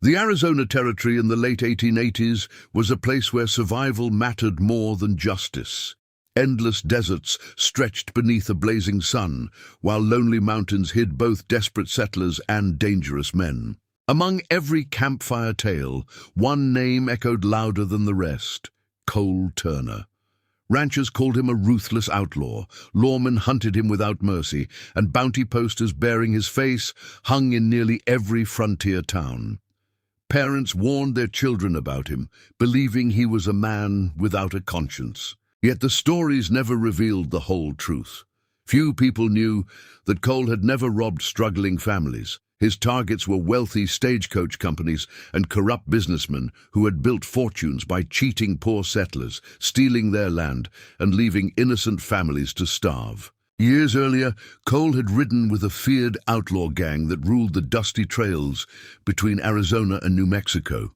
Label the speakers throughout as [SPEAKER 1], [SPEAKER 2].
[SPEAKER 1] The Arizona Territory in the late 1880s was a place where survival mattered more than justice. Endless deserts stretched beneath a blazing sun, while lonely mountains hid both desperate settlers and dangerous men. Among every campfire tale, one name echoed louder than the rest: Cole Turner. Ranchers called him a ruthless outlaw, lawmen hunted him without mercy, and bounty posters bearing his face hung in nearly every frontier town. Parents warned their children about him, believing he was a man without a conscience. Yet the stories never revealed the whole truth. Few people knew that Cole had never robbed struggling families. His targets were wealthy stagecoach companies and corrupt businessmen who had built fortunes by cheating poor settlers, stealing their land, and leaving innocent families to starve. Years earlier, Cole had ridden with a feared outlaw gang that ruled the dusty trails between Arizona and New Mexico.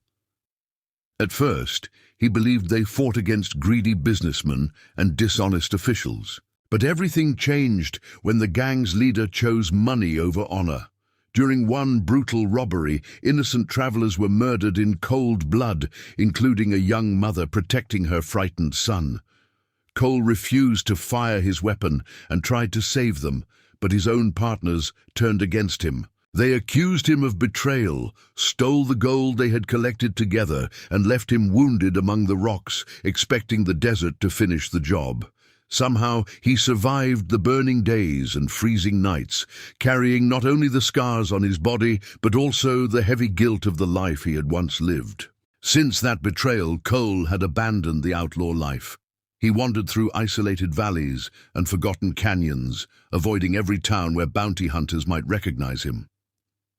[SPEAKER 1] At first, he believed they fought against greedy businessmen and dishonest officials. But everything changed when the gang's leader chose money over honor. During one brutal robbery, innocent travelers were murdered in cold blood, including a young mother protecting her frightened son. Cole refused to fire his weapon and tried to save them, but his own partners turned against him. They accused him of betrayal, stole the gold they had collected together, and left him wounded among the rocks, expecting the desert to finish the job. Somehow, he survived the burning days and freezing nights, carrying not only the scars on his body, but also the heavy guilt of the life he had once lived. Since that betrayal, Cole had abandoned the outlaw life. He wandered through isolated valleys and forgotten canyons, avoiding every town where bounty hunters might recognize him.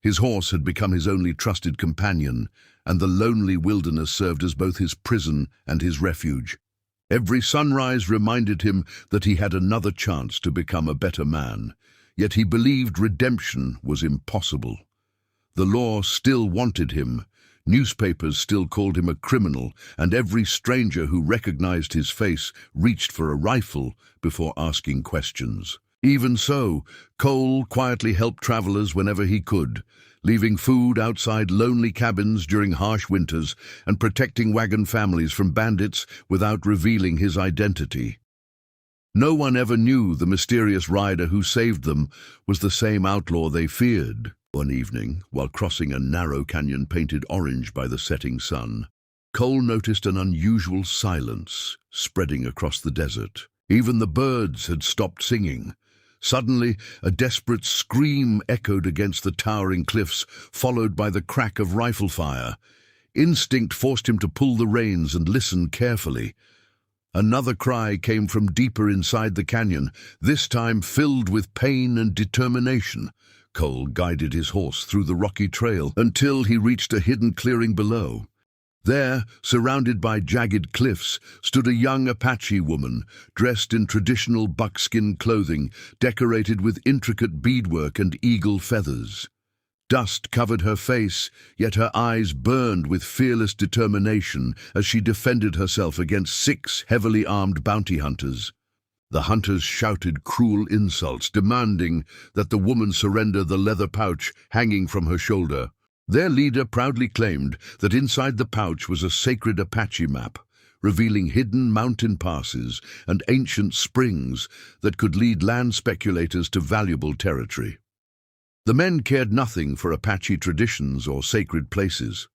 [SPEAKER 1] His horse had become his only trusted companion, and the lonely wilderness served as both his prison and his refuge. Every sunrise reminded him that he had another chance to become a better man, yet he believed redemption was impossible. The law still wanted him. Newspapers still called him a criminal, and every stranger who recognized his face reached for a rifle before asking questions. Even so, Cole quietly helped travelers whenever he could, leaving food outside lonely cabins during harsh winters and protecting wagon families from bandits without revealing his identity. No one ever knew the mysterious rider who saved them was the same outlaw they feared. One evening, while crossing a narrow canyon painted orange by the setting sun, Cole noticed an unusual silence spreading across the desert. Even the birds had stopped singing. Suddenly, a desperate scream echoed against the towering cliffs, followed by the crack of rifle fire. Instinct forced him to pull the reins and listen carefully. Another cry came from deeper inside the canyon, this time filled with pain and determination. Cole guided his horse through the rocky trail until he reached a hidden clearing below. There, surrounded by jagged cliffs, stood a young Apache woman, dressed in traditional buckskin clothing, decorated with intricate beadwork and eagle feathers. Dust covered her face, yet her eyes burned with fearless determination as she defended herself against 6 heavily armed bounty hunters. The hunters shouted cruel insults, demanding that the woman surrender the leather pouch hanging from her shoulder. Their leader proudly claimed that inside the pouch was a sacred Apache map, revealing hidden mountain passes and ancient springs that could lead land speculators to valuable territory. The men cared nothing for Apache traditions or sacred places.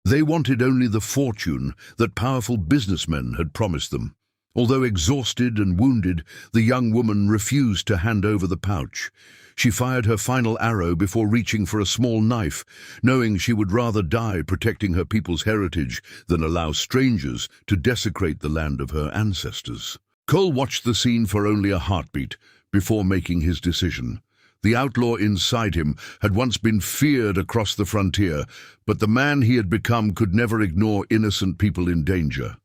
[SPEAKER 1] They wanted only the fortune that powerful businessmen had promised them. Although exhausted and wounded, the young woman refused to hand over the pouch. She fired her final arrow before reaching for a small knife, knowing she would rather die protecting her people's heritage than allow strangers to desecrate the land of her ancestors. Cole watched the scene for only a heartbeat before making his decision. The outlaw inside him had once been feared across the frontier, but the man he had become could never ignore innocent people in danger.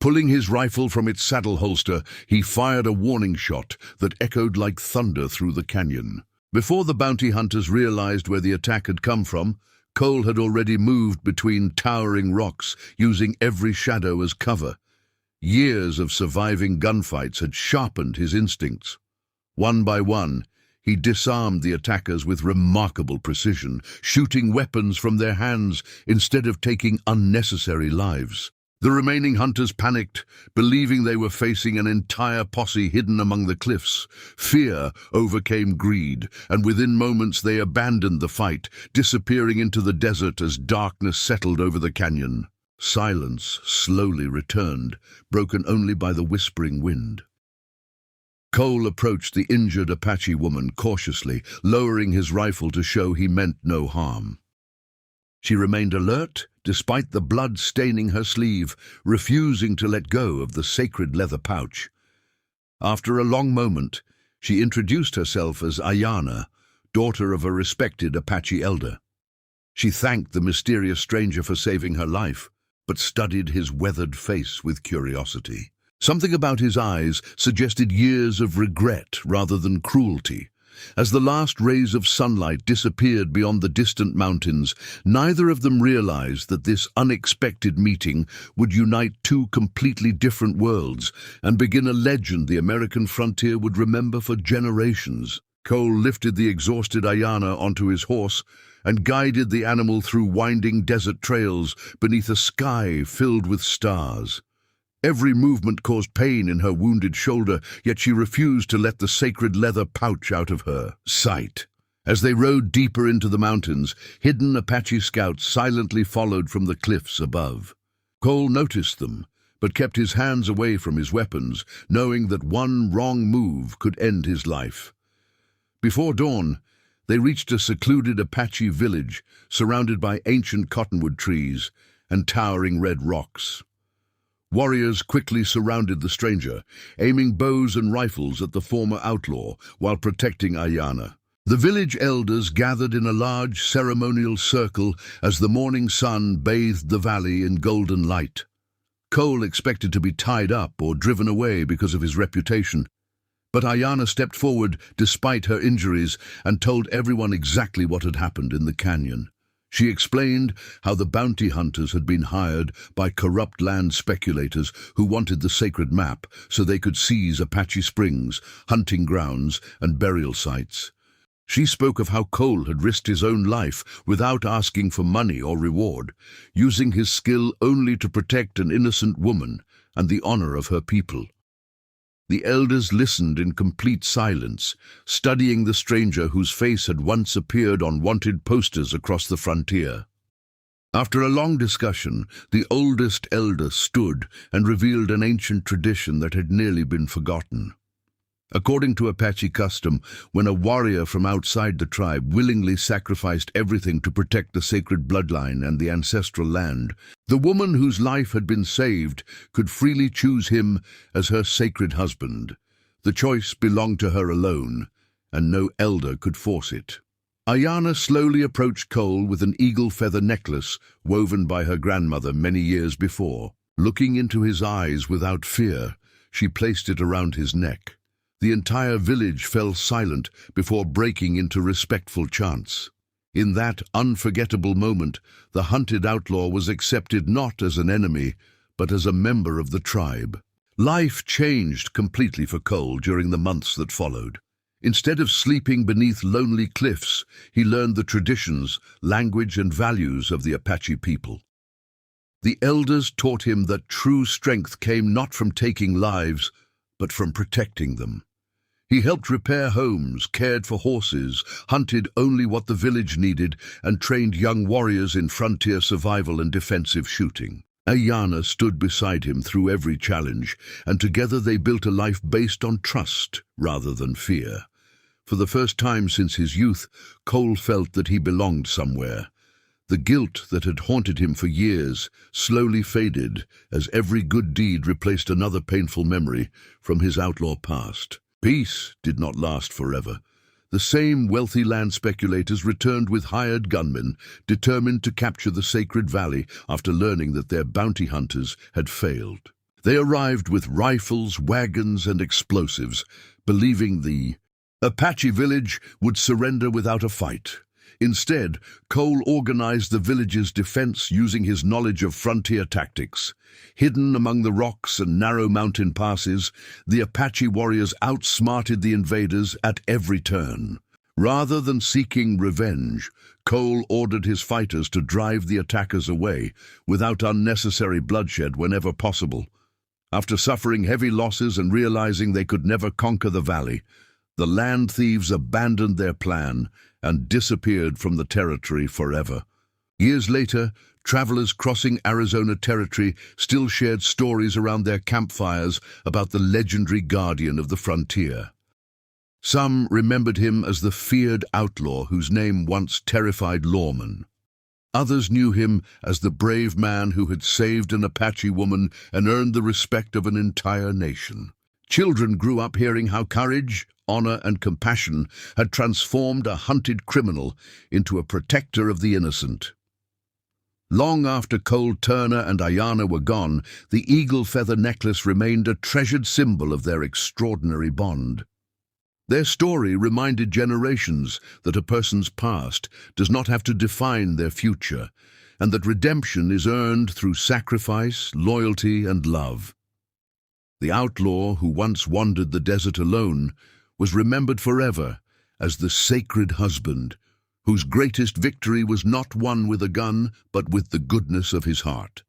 [SPEAKER 1] Pulling his rifle from its saddle holster, he fired a warning shot that echoed like thunder through the canyon. Before the bounty hunters realized where the attack had come from, Cole had already moved between towering rocks, using every shadow as cover. Years of surviving gunfights had sharpened his instincts. One by one, He disarmed the attackers with remarkable precision, shooting weapons from their hands instead of taking unnecessary lives. The remaining hunters panicked, believing they were facing an entire posse hidden among the cliffs. Fear overcame greed, and within moments they abandoned the fight, disappearing into the desert as darkness settled over the canyon. Silence slowly returned, broken only by the whispering wind. Cole approached the injured Apache woman cautiously, lowering his rifle to show he meant no harm. She remained alert, despite the blood staining her sleeve, refusing to let go of the sacred leather pouch. After a long moment, she introduced herself as Ayana, daughter of a respected Apache elder. She thanked the mysterious stranger for saving her life, but studied his weathered face with curiosity. Something about his eyes suggested years of regret rather than cruelty. As the last rays of sunlight disappeared beyond the distant mountains, neither of them realized that this unexpected meeting would unite two completely different worlds and begin a legend the American frontier would remember for generations. Cole lifted the exhausted Ayana onto his horse and guided the animal through winding desert trails beneath a sky filled with stars. Every movement caused pain in her wounded shoulder, yet she refused to let the sacred leather pouch out of her sight. As they rode deeper into the mountains, hidden Apache scouts silently followed from the cliffs above. Cole noticed them, but kept his hands away from his weapons, knowing that one wrong move could end his life. Before dawn, they reached a secluded Apache village surrounded by ancient cottonwood trees and towering red rocks. Warriors quickly surrounded the stranger, aiming bows and rifles at the former outlaw while protecting Ayana. The village elders gathered in a large ceremonial circle as the morning sun bathed the valley in golden light. Cole expected to be tied up or driven away because of his reputation, but Ayana stepped forward despite her injuries and told everyone exactly what had happened in the canyon. She explained how the bounty hunters had been hired by corrupt land speculators who wanted the sacred map so they could seize Apache Springs, hunting grounds, and burial sites. She spoke of how Cole had risked his own life without asking for money or reward, using his skill only to protect an innocent woman and the honor of her people. The elders listened in complete silence, studying the stranger whose face had once appeared on wanted posters across the frontier. After a long discussion, the oldest elder stood and revealed an ancient tradition that had nearly been forgotten. According to Apache custom, when a warrior from outside the tribe willingly sacrificed everything to protect the sacred bloodline and the ancestral land, the woman whose life had been saved could freely choose him as her sacred husband. The choice belonged to her alone, and no elder could force it. Ayana slowly approached Cole with an eagle feather necklace woven by her grandmother many years before. Looking into his eyes without fear, she placed it around his neck. The entire village fell silent before breaking into respectful chants. In that unforgettable moment, the hunted outlaw was accepted not as an enemy, but as a member of the tribe. Life changed completely for Cole during the months that followed. Instead of sleeping beneath lonely cliffs, he learned the traditions, language, and values of the Apache people. The elders taught him that true strength came not from taking lives, but from protecting them. He helped repair homes, cared for horses, hunted only what the village needed, and trained young warriors in frontier survival and defensive shooting. Ayana stood beside him through every challenge, and together they built a life based on trust rather than fear. For the first time since his youth, Cole felt that he belonged somewhere. The guilt that had haunted him for years slowly faded as every good deed replaced another painful memory from his outlaw past. Peace did not last forever. The same wealthy land speculators returned with hired gunmen, determined to capture the sacred valley after learning that their bounty hunters had failed. They arrived with rifles, wagons, and explosives, believing the Apache village would surrender without a fight. Instead, Cole organized the village's defense using his knowledge of frontier tactics. Hidden among the rocks and narrow mountain passes, the Apache warriors outsmarted the invaders at every turn. Rather than seeking revenge, Cole ordered his fighters to drive the attackers away, without unnecessary bloodshed whenever possible. After suffering heavy losses and realizing they could never conquer the valley, the land thieves abandoned their plan and disappeared from the territory forever. Years later, travelers crossing Arizona territory still shared stories around their campfires about the legendary guardian of the frontier. Some remembered him as the feared outlaw whose name once terrified lawmen. Others knew him as the brave man who had saved an Apache woman and earned the respect of an entire nation. Children grew up hearing how courage, honor, and compassion had transformed a hunted criminal into a protector of the innocent. Long after Cole Turner and Ayana were gone, the eagle feather necklace remained a treasured symbol of their extraordinary bond. Their story reminded generations that a person's past does not have to define their future, and that redemption is earned through sacrifice, loyalty, and love. The outlaw who once wandered the desert alone was remembered forever as the sacred husband, whose greatest victory was not won with a gun, but with the goodness of his heart.